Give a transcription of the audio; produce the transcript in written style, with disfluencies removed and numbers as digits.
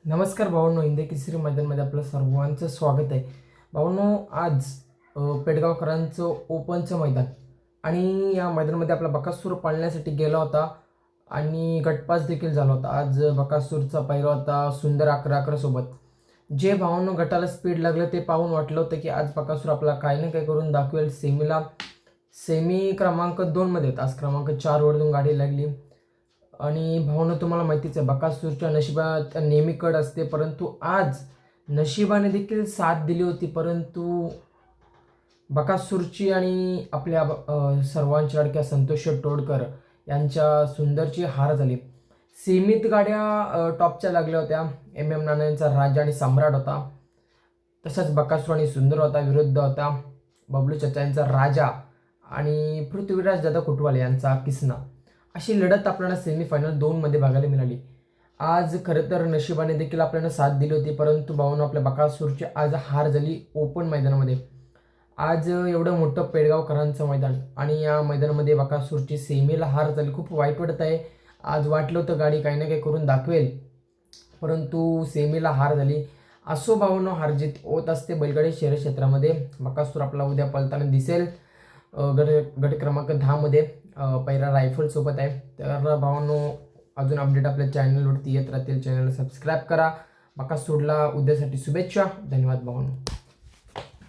नमस्कार भावांनो, हिंदी केसरी मैदानमध्ये आपलं सर्वांचं स्वागत आहे. भावांनो, आज पेडगावकरांचं ओपनचं मैदान आणि या मैदानामध्ये आपला बकासूर पाळण्यासाठी गेला होता आणि गटपास देखील झाला होता. आज बकासूरचा पहिरा होता सुंदर 11-11 सोबत. जे भावांनो गटाला स्पीड लागलं ते पाहून वाटलं होतं की आज बकासूर आपला काही ना काही करून दाखवेल. सेमी क्रमांक 2मध्ये आज क्रमांक 4 वरून गाडी लागली. आणि भावना तुम्हाला माहितीच आहे, बकासूरच्या नशिबात नेहमी कड असते, परंतु आज नशिबाने देखील साथ दिली होती. परंतु बकासूरची आणि आपल्या सर्वांच्या लाडक्या संतोष तोडकर यांच्या सुंदरची हार झाली. सीमित गाड्या टॉपच्या लागल्या होत्या. एम नाना यांचा राजा आणि सम्राट होता, तसंच बकासूर आणि सुंदर होता. विरुद्ध होता बबलू चचा यांचा राजा आणि पृथ्वीराज दादा कुटवाले यांचा किसना. अशी लढत आपल्याला सेमीफायनल 2मध्ये बघायला मिळाली. आज खरं तर नशिबाने देखील आपल्याला साथ दिली होती, परंतु भाऊन आपल्या बकासूरची आज हार झाली ओपन मैदानामध्ये. आज एवढं मोठं पेडगावकरांचं मैदान आणि या मैदानामध्ये बकासूरची सेमीला हार झाली. खूप वाईट वाटत आहे. आज वाटलं होतं गाडी काही ना काही करून दाखवेल, परंतु सेमीला हार झाली. असो भाऊनो, हारजीत होत असते बैलगाडी शहर क्षेत्रामध्ये. बकासूर आपला उद्या पळताना दिसेल गट क्रमांक 10मध्ये. पहिला रायफल सोबत आहे. तर भावांनो, अजून अपडेट आपल्या चॅनलवरती येत राहतील. चॅनलला सबस्क्राईब करा. बकासूरला उद्यासाठी शुभेच्छा. धन्यवाद भावांनो.